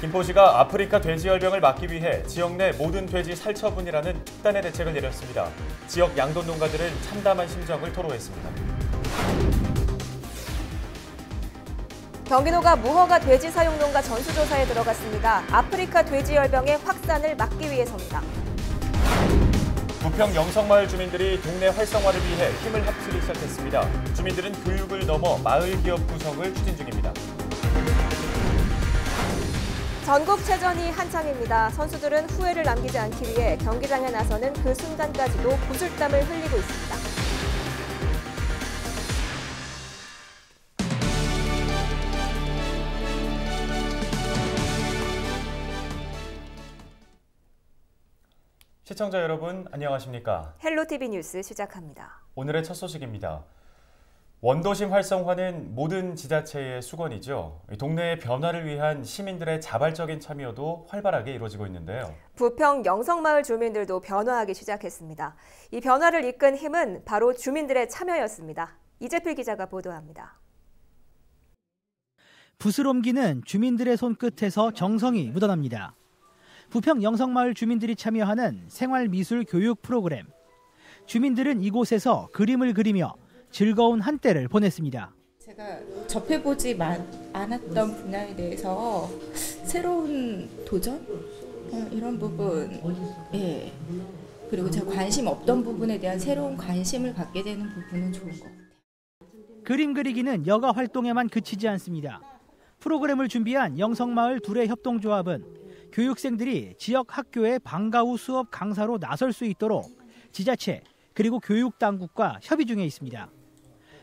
김포시가 아프리카 돼지열병을 막기 위해 지역 내 모든 돼지 살처분이라는 특단의 대책을 내렸습니다. 지역 양돈 농가들은 참담한 심정을 토로했습니다. 경기도가 무허가 돼지 사육 농가 전수조사에 들어갔습니다. 아프리카 돼지열병의 확산을 막기 위해서입니다. 부평 영성마을 주민들이 동네 활성화를 위해 힘을 합치기 시작했습니다. 주민들은 교육을 넘어 마을 기업 구성을 추진 중입니다. 전국체전이 한창입니다. 선수들은 후회를 남기지 않기 위해 경기장에 나서는 그 순간까지도 구슬땀을 흘리고 있습니다. 시청자 여러분, 안녕하십니까? 헬로티비 뉴스 시작합니다. 오늘의 첫 소식입니다. 원도심 활성화는 모든 지자체의 수건이죠. 동네의 변화를 위한 시민들의 자발적인 참여도 활발하게 이루어지고 있는데요. 부평 영성마을 주민들도 변화하기 시작했습니다. 이 변화를 이끈 힘은 바로 주민들의 참여였습니다. 이재필 기자가 보도합니다. 붓을 옮기는 주민들의 손끝에서 정성이 묻어납니다. 부평 영성마을 주민들이 참여하는 생활미술 교육 프로그램. 주민들은 이곳에서 그림을 그리며 즐거운 한때를 보냈습니다. 제가 접해보지 않았던 분야에 대해서 새로운 도전? 이런 부분, 예. 그리고 제가 관심 없던 부분에 대한 새로운 관심을 갖게 되는 부분은 좋은 것 같아요. 그림 그리기는 여가 활동에만 그치지 않습니다. 프로그램을 준비한 영성마을 두레협동조합은 교육생들이 지역 학교의 방과 후 수업 강사로 나설 수 있도록 지자체 그리고 교육당국과 협의 중에 있습니다.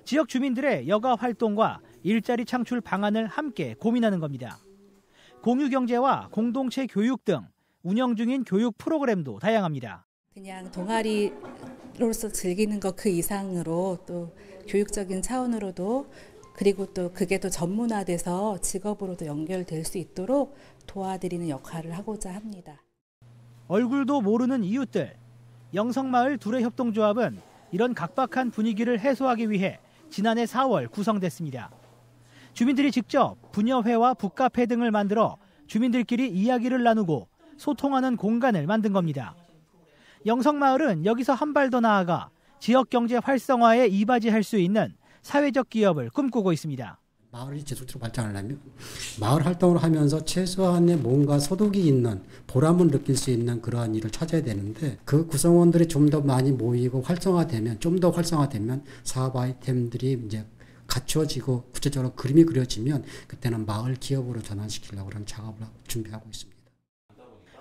지역 주민들의 여가 활동과 일자리 창출 방안을 함께 고민하는 겁니다. 공유경제와 공동체 교육 등 운영 중인 교육 프로그램도 다양합니다. 그냥 동아리로서 즐기는 것 그 이상으로 또 교육적인 차원으로도 그리고 또 그게 또 전문화돼서 직업으로도 연결될 수 있도록 도와드리는 역할을 하고자 합니다. 얼굴도 모르는 이웃들. 영성마을 두레협동조합은 이런 각박한 분위기를 해소하기 위해 지난해 4월 구성됐습니다. 주민들이 직접 부녀회와 북카페 등을 만들어 주민들끼리 이야기를 나누고 소통하는 공간을 만든 겁니다. 영성마을은 여기서 한 발 더 나아가 지역 경제 활성화에 이바지할 수 있는 사회적 기업을 꿈꾸고 있습니다. 마을이 지속적으로 발전하려면 마을 활동을 하면서 최소한의 뭔가 소득이 있는 보람을 느낄 수 있는 그러한 일을 찾아야 되는데 그 구성원들이 좀 더 많이 모이고 좀 더 활성화되면 사업 아이템들이 이제 갖추어지고 구체적으로 그림이 그려지면 그때는 마을 기업으로 전환시키려고 하는 작업을 준비하고 있습니다.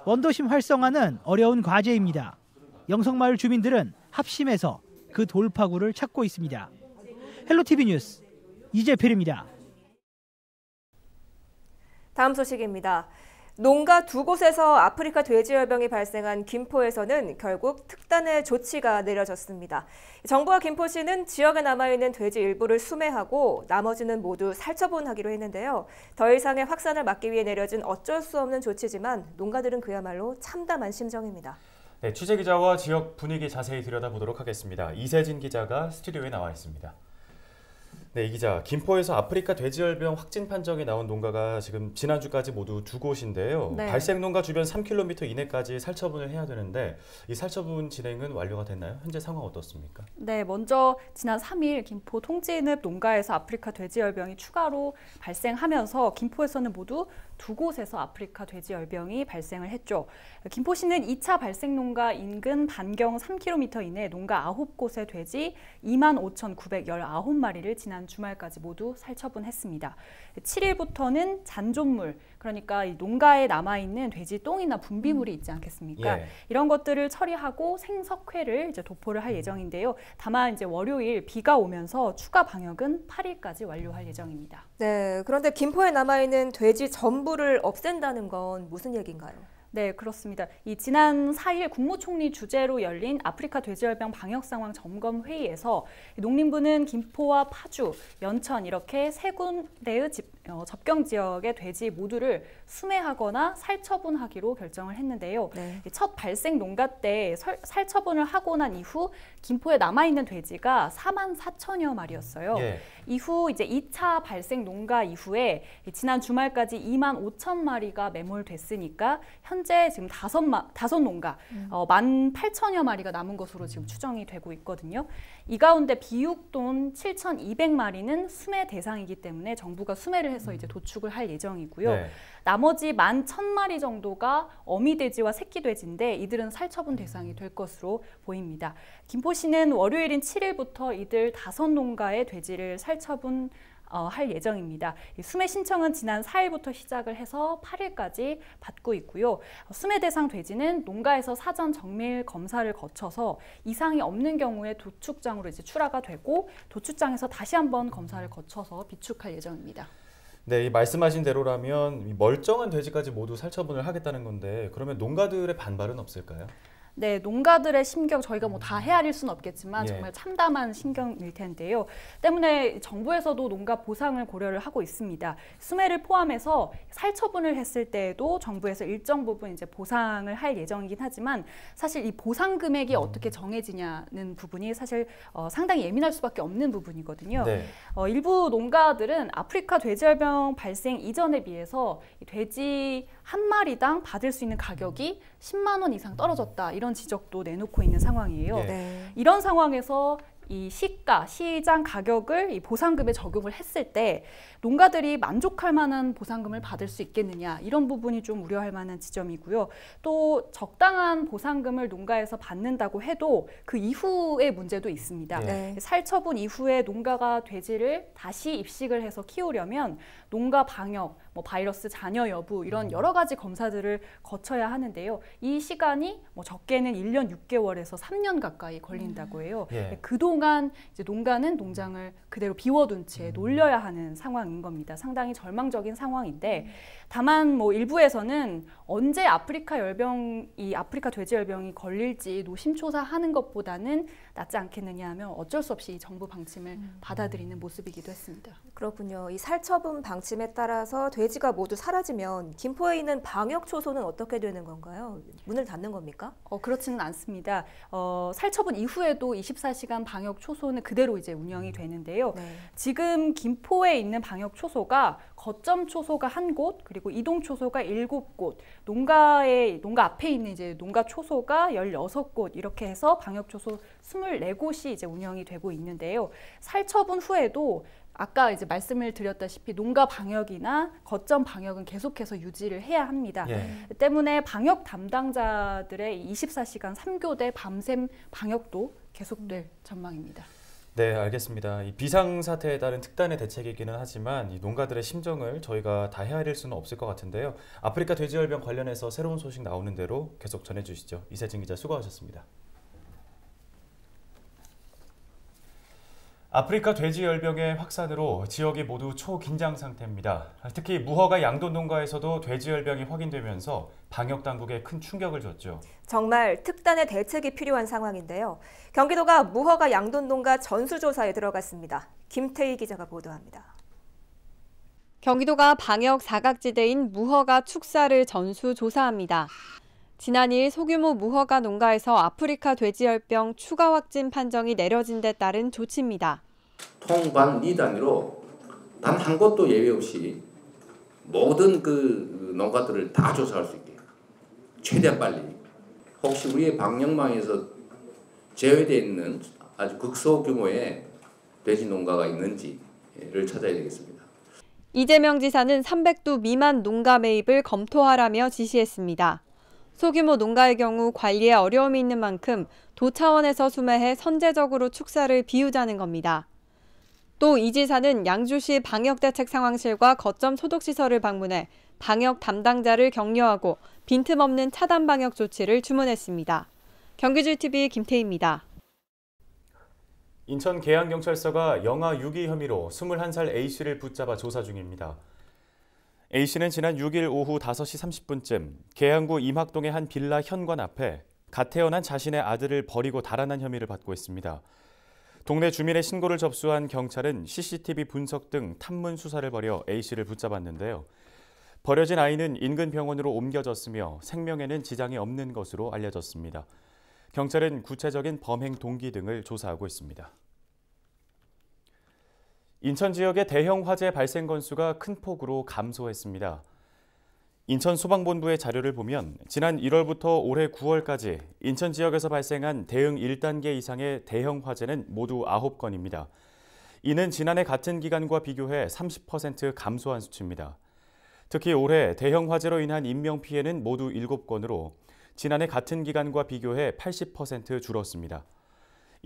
원도심 활성화는 어려운 과제입니다. 영성마을 주민들은 합심해서 그 돌파구를 찾고 있습니다. 헬로티비 뉴스 이재필입니다. 다음 소식입니다. 농가 두 곳에서 아프리카 돼지열병이 발생한 김포에서는 결국 특단의 조치가 내려졌습니다. 정부와 김포시는 지역에 남아있는 돼지 일부를 수매하고 나머지는 모두 살처분하기로 했는데요. 더 이상의 확산을 막기 위해 내려진 어쩔 수 없는 조치지만 농가들은 그야말로 참담한 심정입니다. 네, 취재기자와 지역 분위기 자세히 들여다보도록 하겠습니다. 이세진 기자가 스튜디오에 나와 있습니다. 네, 이 기자, 김포에서 아프리카 돼지열병 확진 판정이 나온 농가가 지금 지난주까지 모두 두 곳인데요. 네. 발생 농가 주변 3km 이내까지 살처분을 해야 되는데 이 살처분 진행은 완료가 됐나요? 현재 상황 어떻습니까? 네, 먼저 지난 3일 김포 통진읍 농가에서 아프리카 돼지열병이 추가로 발생하면서 김포에서는 모두 두 곳에서 아프리카 돼지열병이 발생을 했죠. 김포시는 2차 발생 농가 인근 반경 3km 이내 농가 9곳의 돼지 25,919마리를 지난 주말까지 모두 살처분했습니다. 7일부터는 잔존물, 그러니까 이 농가에 남아있는 돼지 똥이나 분비물이 있지 않겠습니까? 예. 이런 것들을 처리하고 생석회를 이제 도포를 할 예정인데요. 다만 이제 월요일 비가 오면서 추가 방역은 8일까지 완료할 예정입니다. 네, 그런데 김포에 남아있는 돼지 전부를 없앤다는 건 무슨 얘기인가요? 네, 그렇습니다. 이 지난 4일 국무총리 주재로 열린 아프리카 돼지열병 방역 상황 점검 회의에서 농림부는 김포와 파주, 연천 이렇게 세 군데의 접경 지역의 돼지 모두를 수매하거나 살처분하기로 결정을 했는데요. 네. 첫 발생 농가 때 살처분을 하고 난 이후 김포에 남아있는 돼지가 44,000여 마리였어요. 예. 이후 이제 2차 발생 농가 이후에 지난 주말까지 25,000마리가 매몰됐으니까 현재 지금 5농가 18,000여 마리가 남은 것으로 지금 추정이 되고 있거든요. 이 가운데 비육돈 7,200마리는 수매 대상이기 때문에 정부가 수매를 해서 이제 도축을 할 예정이고요. 네. 나머지 11,000마리 정도가 어미돼지와 새끼돼지인데 이들은 살처분 대상이 될 것으로 보입니다. 김포시는 월요일인 7일부터 이들 5농가의 돼지를 살처분 할 예정입니다. 수매 신청은 지난 4일부터 시작을 해서 8일까지 받고 있고요. 수매 대상 돼지는 농가에서 사전 정밀 검사를 거쳐서 이상이 없는 경우에 도축장으로 이제 출하가 되고 도축장에서 다시 한번 검사를 거쳐서 비축할 예정입니다. 네, 이 말씀하신 대로라면 이 멀쩡한 돼지까지 모두 살처분을 하겠다는 건데 그러면 농가들의 반발은 없을까요? 네, 농가들의 심경 저희가 뭐 다 헤아릴 수는 없겠지만 예. 정말 참담한 심경일 텐데요. 때문에 정부에서도 농가 보상을 고려를 하고 있습니다. 수매를 포함해서 살처분을 했을 때에도 정부에서 일정 부분 이제 보상을 할 예정이긴 하지만 사실 이 보상 금액이 어떻게 정해지냐는 부분이 사실 상당히 예민할 수밖에 없는 부분이거든요. 네. 일부 농가들은 아프리카 돼지열병 발생 이전에 비해서 이 돼지 한 마리당 받을 수 있는 가격이 10만 원 이상 떨어졌다. 이런 지적도 내놓고 있는 상황이에요. 예. 네. 이런 상황에서 이 시가, 시장 가격을 이 보상금에 적용을 했을 때 농가들이 만족할 만한 보상금을 받을 수 있겠느냐 이런 부분이 좀 우려할 만한 지점이고요. 또 적당한 보상금을 농가에서 받는다고 해도 그 이후의 문제도 있습니다. 네. 살처분 이후에 농가가 돼지를 다시 입식을 해서 키우려면 농가 방역, 뭐 바이러스 잔여 여부 이런 여러 가지 검사들을 거쳐야 하는데요. 이 시간이 뭐 적게는 1년 6개월에서 3년 가까이 걸린다고 해요. 예. 그동안 이제 농가는 농장을 그대로 비워둔 채 놀려야 하는 상황인 겁니다. 상당히 절망적인 상황인데 다만 뭐 일부에서는 언제 아프리카 돼지 열병이 걸릴지 노심초사하는 것보다는 낫지 않겠느냐 하면 어쩔 수 없이 이 정부 방침을 받아들이는 모습이기도 했습니다. 그렇군요. 이 살처분 방침에 따라서 돼지가 모두 사라지면 김포에 있는 방역 초소는 어떻게 되는 건가요? 문을 닫는 겁니까? 그렇지는 않습니다. 살처분 이후에도 24시간 방역 초소는 그대로 이제 운영이 되는데요. 네. 지금 김포에 있는 방역 초소가 거점 초소가 1곳, 그리고 이동 초소가 7곳, 농가 앞에 있는 이제 농가 초소가 16곳 이렇게 해서 방역 초소 24곳이 이제 운영이 되고 있는데요. 살처분 후에도 아까 이제 말씀을 드렸다시피 농가 방역이나 거점 방역은 계속해서 유지를 해야 합니다. 예. 때문에 방역 담당자들의 24시간 3교대 밤샘 방역도 계속될 전망입니다. 네, 알겠습니다. 이 비상사태에 따른 특단의 대책이기는 하지만 이 농가들의 심정을 저희가 다 헤아릴 수는 없을 것 같은데요. 아프리카 돼지열병 관련해서 새로운 소식 나오는 대로 계속 전해주시죠. 이세진 기자 수고하셨습니다. 아프리카 돼지열병의 확산으로 지역이 모두 초긴장 상태입니다. 특히 무허가 양돈 농가에서도 돼지열병이 확인되면서 방역당국에 큰 충격을 줬죠. 정말 특단의 대책이 필요한 상황인데요. 경기도가 무허가 양돈 농가 전수조사에 들어갔습니다. 김태희 기자가 보도합니다. 경기도가 방역 사각지대인 무허가 축사를 전수조사합니다. 지난 2일 소규모 무허가 농가에서 아프리카 돼지열병 추가 확진 판정이 내려진 데 따른 조치입니다. 통관 리 단위로 단 한 곳도 예외 없이 모든 그 농가들을 다 조사할 수 있게 최대한 빨리 혹시 우리의 방역망에서 제외되어 있는 아주 극소규모의 돼지 농가가 있는지를 찾아야 되겠습니다. 이재명 지사는 300두 미만 농가 매입을 검토하라며 지시했습니다. 소규모 농가의 경우 관리에 어려움이 있는 만큼 도 차원에서 수매해 선제적으로 축사를 비우자는 겁니다. 또 이 지사는 양주시 방역대책상황실과 거점 소독시설을 방문해 방역 담당자를 격려하고 빈틈없는 차단 방역 조치를 주문했습니다. 경기지TV 김태희입니다. 인천 계양경찰서가 영아 유기 혐의로 21살 A씨를 붙잡아 조사 중입니다. A씨는 지난 6일 오후 5시 30분쯤 계양구 임학동의 한 빌라 현관 앞에 갓 태어난 자신의 아들을 버리고 달아난 혐의를 받고 있습니다. 동네 주민의 신고를 접수한 경찰은 CCTV 분석 등 탐문 수사를 벌여 A씨를 붙잡았는데요. 버려진 아이는 인근 병원으로 옮겨졌으며 생명에는 지장이 없는 것으로 알려졌습니다. 경찰은 구체적인 범행 동기 등을 조사하고 있습니다. 인천 지역의 대형 화재 발생 건수가 큰 폭으로 감소했습니다. 인천 소방본부의 자료를 보면 지난 1월부터 올해 9월까지 인천 지역에서 발생한 대응 1단계 이상의 대형 화재는 모두 9건입니다. 이는 지난해 같은 기간과 비교해 30% 감소한 수치입니다. 특히 올해 대형 화재로 인한 인명피해는 모두 7건으로 지난해 같은 기간과 비교해 80% 줄었습니다.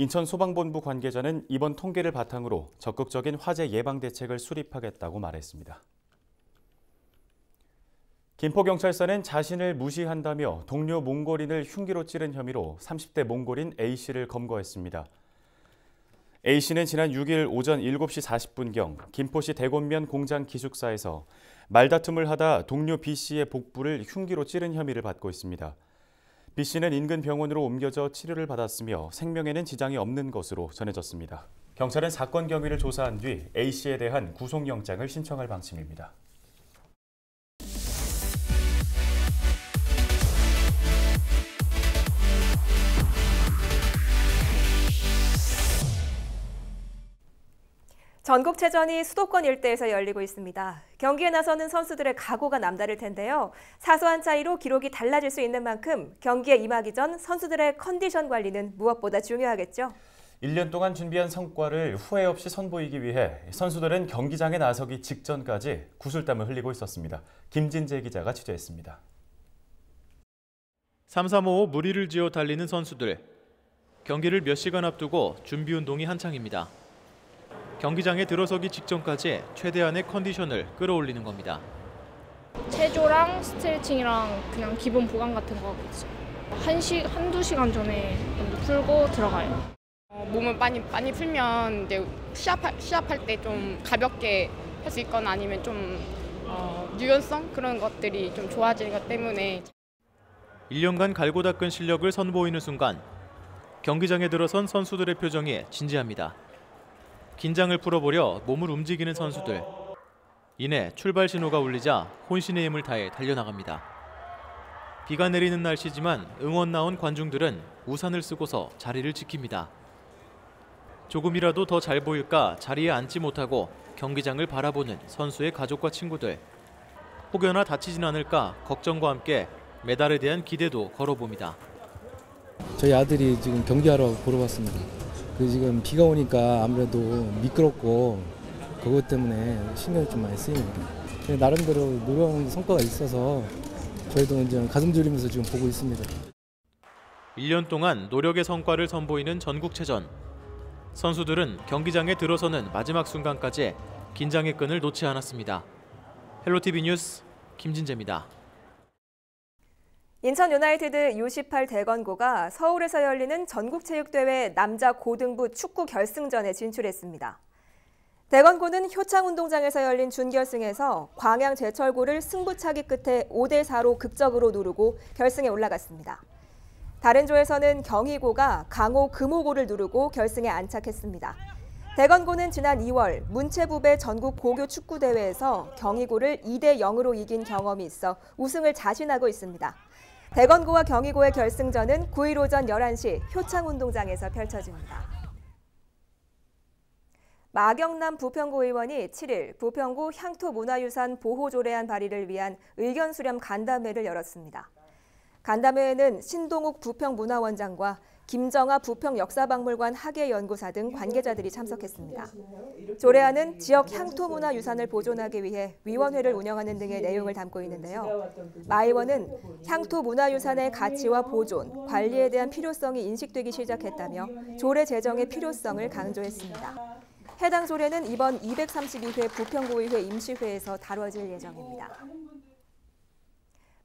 인천 소방본부 관계자는 이번 통계를 바탕으로 적극적인 화재 예방 대책을 수립하겠다고 말했습니다. 김포경찰서는 자신을 무시한다며 동료 몽골인을 흉기로 찌른 혐의로 30대 몽골인 A씨를 검거했습니다. A씨는 지난 6일 오전 7시 40분경 김포시 대곤면 공장 기숙사에서 말다툼을 하다 동료 B씨의 복부를 흉기로 찌른 혐의를 받고 있습니다. B씨는 인근 병원으로 옮겨져 치료를 받았으며 생명에는 지장이 없는 것으로 전해졌습니다. 경찰은 사건 경위를 조사한 뒤 A씨에 대한 구속영장을 신청할 방침입니다. 전국체전이 수도권 일대에서 열리고 있습니다. 경기에 나서는 선수들의 각오가 남다를 텐데요. 사소한 차이로 기록이 달라질 수 있는 만큼 경기에 임하기 전 선수들의 컨디션 관리는 무엇보다 중요하겠죠. 1년 동안 준비한 성과를 후회 없이 선보이기 위해 선수들은 경기장에 나서기 직전까지 구슬땀을 흘리고 있었습니다. 김진재 기자가 취재했습니다. 3-3-5 무리를 지어 달리는 선수들. 경기를 몇 시간 앞두고 준비 운동이 한창입니다. 경기장에 들어서기 직전까지 최대한의 컨디션을 끌어올리는 겁니다. 체조랑 스트레칭이랑 그냥 기본 보강 같은 거 하고 있어요. 한두 시간 전에 먼저 풀고 들어가요. 몸을 많이 풀면 이제 시합할 때 좀 가볍게 할 수 있거나 아니면 좀 유연성 그런 것들이 좀 좋아지는 것 때문에 1년간 갈고 닦은 실력을 선보이는 순간 경기장에 들어선 선수들의 표정이 진지합니다. 긴장을 풀어보려 몸을 움직이는 선수들. 이내 출발 신호가 울리자 혼신의 힘을 다해 달려나갑니다. 비가 내리는 날씨지만 응원 나온 관중들은 우산을 쓰고서 자리를 지킵니다. 조금이라도 더 잘 보일까 자리에 앉지 못하고 경기장을 바라보는 선수의 가족과 친구들. 혹여나 다치진 않을까 걱정과 함께 메달에 대한 기대도 걸어봅니다. 저희 아들이 지금 경기하러 보러 왔습니다. 지금 비가 오니까 아무래도 미끄럽고 그것 때문에 신경이 좀 많이 쓰입니다. 나름대로 노력한 성과가 있어서 저희도 이제 가슴 졸이면서 지금 보고 있습니다. 1년 동안 노력의 성과를 선보이는 전국체전. 선수들은 경기장에 들어서는 마지막 순간까지 긴장의 끈을 놓지 않았습니다. 헬로티비 뉴스 김진재입니다. 인천 유나이티드 U18 대건고가 서울에서 열리는 전국체육대회 남자 고등부 축구 결승전에 진출했습니다. 대건고는 효창운동장에서 열린 준결승에서 광양 제철고를 승부차기 끝에 5대4로 극적으로 누르고 결승에 올라갔습니다. 다른 조에서는 경희고가 강호 금호고를 누르고 결승에 안착했습니다. 대건고는 지난 2월 문체부배 전국 고교 축구대회에서 경희고를 2대0으로 이긴 경험이 있어 우승을 자신하고 있습니다. 대건고와 경희고의 결승전은 9일 오전 11시 효창운동장에서 펼쳐집니다. 마경남 부평구 의원이 7일 부평구 향토문화유산 보호조례안 발의를 위한 의견 수렴 간담회를 열었습니다. 간담회에는 신동욱 부평문화원장과 김정아 부평역사박물관 학예연구사 등 관계자들이 참석했습니다. 조례안은 지역 향토문화유산을 보존하기 위해 위원회를 운영하는 등의 내용을 담고 있는데요. 마 의원은 향토문화유산의 가치와 보존, 관리에 대한 필요성이 인식되기 시작했다며 조례 제정의 필요성을 강조했습니다. 해당 조례는 이번 232회 부평구의회 임시회에서 다뤄질 예정입니다.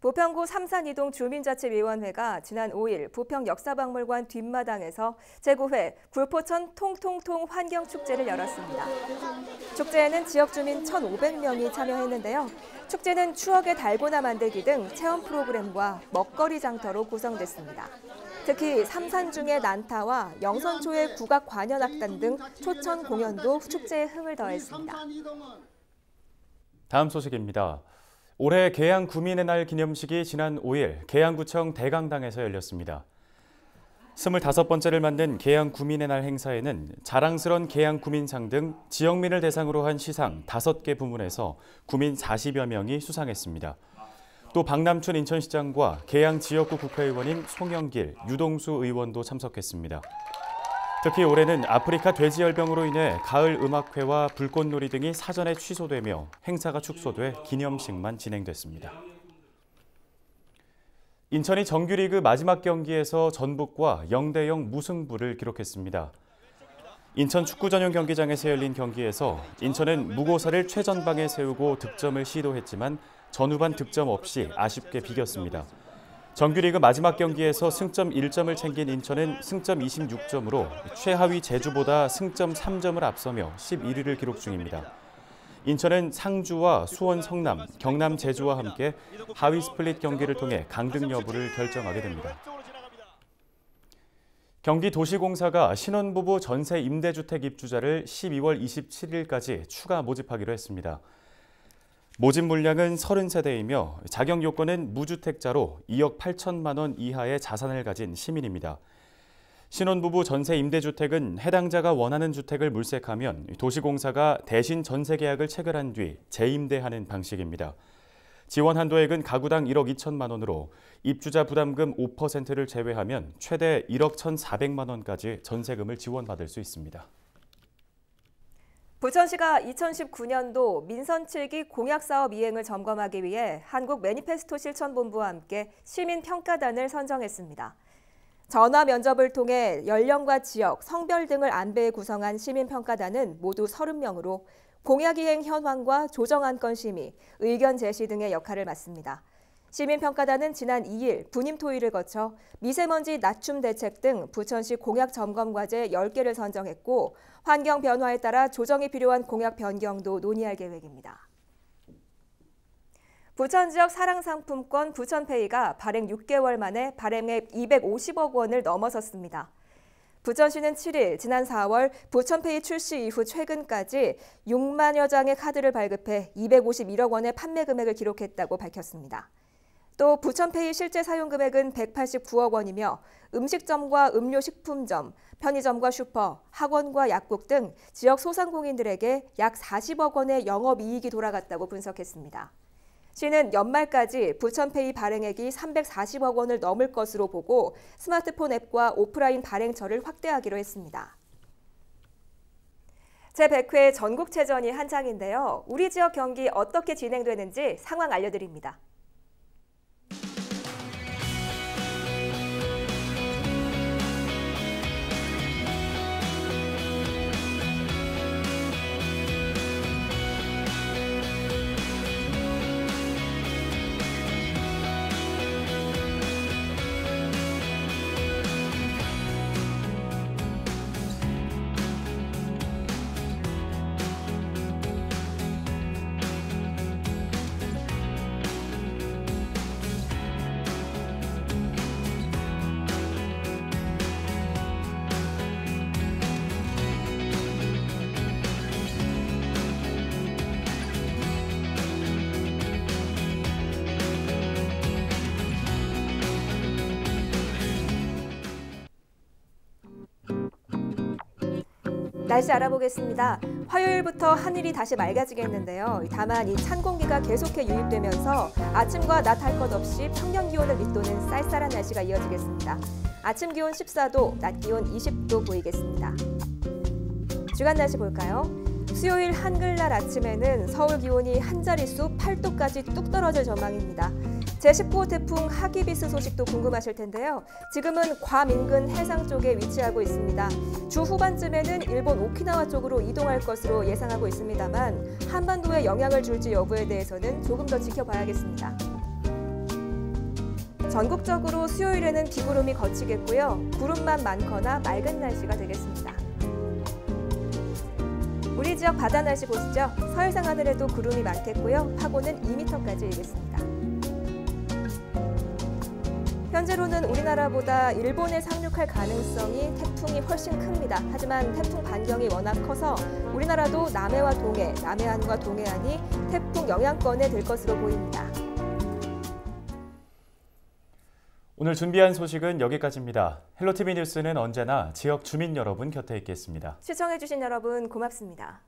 부평구 삼산이동 주민자치위원회가 지난 5일 부평역사박물관 뒷마당에서 제9회 굴포천 통통통 환경축제를 열었습니다. 축제에는 지역 주민 1,500명이 참여했는데요. 축제는 추억의 달고나 만들기 등 체험 프로그램과 먹거리 장터로 구성됐습니다. 특히 삼산중의 난타와 영선초의 국악 관현악단 등 초천 공연도 축제에 흥을 더했습니다. 다음 소식입니다. 올해 계양 구민의 날 기념식이 지난 5일 계양구청 대강당에서 열렸습니다. 25번째를 맞는 계양구민의 날 행사에는 자랑스런 계양구민상 등 지역민을 대상으로 한 시상 5개 부문에서 구민 40여 명이 수상했습니다. 또 박남춘 인천시장과 계양 지역구 국회의원인 송영길, 유동수 의원도 참석했습니다. 특히 올해는 아프리카 돼지열병으로 인해 가을 음악회와 불꽃놀이 등이 사전에 취소되며 행사가 축소돼 기념식만 진행됐습니다. 인천이 정규리그 마지막 경기에서 전북과 0대0 무승부를 기록했습니다. 인천 축구 전용 경기장에서 열린 경기에서 인천은 무고사를 최전방에 세우고 득점을 시도했지만 전후반 득점 없이 아쉽게 비겼습니다. 정규리그 마지막 경기에서 승점 1점을 챙긴 인천은 승점 26점으로 최하위 제주보다 승점 3점을 앞서며 11위를 기록 중입니다. 인천은 상주와 수원 성남, 경남 제주와 함께 하위 스플릿 경기를 통해 강등 여부를 결정하게 됩니다. 경기도시공사가 신혼부부 전세 임대주택 입주자를 12월 27일까지 추가 모집하기로 했습니다. 모집 물량은 30세대이며 자격 요건은 무주택자로 2억 8천만 원 이하의 자산을 가진 시민입니다. 신혼부부 전세 임대주택은 해당자가 원하는 주택을 물색하면 도시공사가 대신 전세 계약을 체결한 뒤 재임대하는 방식입니다. 지원 한도액은 가구당 1억 2천만 원으로 입주자 부담금 5%를 제외하면 최대 1억 1,400만 원까지 전세금을 지원받을 수 있습니다. 부천시가 2019년도 민선 7기 공약사업 이행을 점검하기 위해 한국 매니페스토 실천본부와 함께 시민평가단을 선정했습니다. 전화 면접을 통해 연령과 지역, 성별 등을 안배해 구성한 시민평가단은 모두 30명으로 공약 이행 현황과 조정안건 심의, 의견 제시 등의 역할을 맡습니다. 시민평가단은 지난 2일 분임 토의를 거쳐 미세먼지 낮춤 대책 등 부천시 공약 점검 과제 10개를 선정했고 환경 변화에 따라 조정이 필요한 공약 변경도 논의할 계획입니다. 부천 지역 사랑상품권 부천페이가 발행 6개월 만에 발행액 250억 원을 넘어섰습니다. 부천시는 7일 지난 4월 부천페이 출시 이후 최근까지 6만여 장의 카드를 발급해 251억 원의 판매 금액을 기록했다고 밝혔습니다. 또 부천페이 실제 사용 금액은 189억 원이며 음식점과 음료식품점, 편의점과 슈퍼, 학원과 약국 등 지역 소상공인들에게 약 40억 원의 영업이익이 돌아갔다고 분석했습니다. 시는 연말까지 부천페이 발행액이 340억 원을 넘을 것으로 보고 스마트폰 앱과 오프라인 발행처를 확대하기로 했습니다. 제100회 전국체전이 한창인데요. 우리 지역 경기 어떻게 진행되는지 상황 알려드립니다. 날씨 알아보겠습니다. 화요일부터 하늘이 다시 맑아지겠는데요. 다만 이 찬 공기가 계속해 유입되면서 아침과 낮 할 것 없이 평년 기온을 밑도는 쌀쌀한 날씨가 이어지겠습니다. 아침 기온 14도, 낮 기온 20도 보이겠습니다. 주간 날씨 볼까요? 수요일 한글날 아침에는 서울 기온이 한 자릿수 8도까지 뚝 떨어질 전망입니다. 제19호 태풍 하기비스 소식도 궁금하실 텐데요. 지금은 괌 인근 해상 쪽에 위치하고 있습니다. 주 후반쯤에는 일본 오키나와 쪽으로 이동할 것으로 예상하고 있습니다만 한반도에 영향을 줄지 여부에 대해서는 조금 더 지켜봐야겠습니다. 전국적으로 수요일에는 비구름이 걷히겠고요. 구름만 많거나 맑은 날씨가 되겠습니다. 우리 지역 바다 날씨 보시죠. 서해상 하늘에도 구름이 많겠고요. 파고는 2m까지 일겠습니다. 현재로는 우리나라보다 일본에 상륙할 가능성이 태풍이 훨씬 큽니다. 하지만 태풍 반경이 워낙 커서 우리나라도 남해와 동해, 남해안과 동해안이 태풍 영향권에 들 것으로 보입니다. 오늘 준비한 소식은 여기까지입니다. 헬로티비 뉴스는 언제나 지역 주민 여러분 곁에 있겠습니다. 시청해주신 여러분 고맙습니다.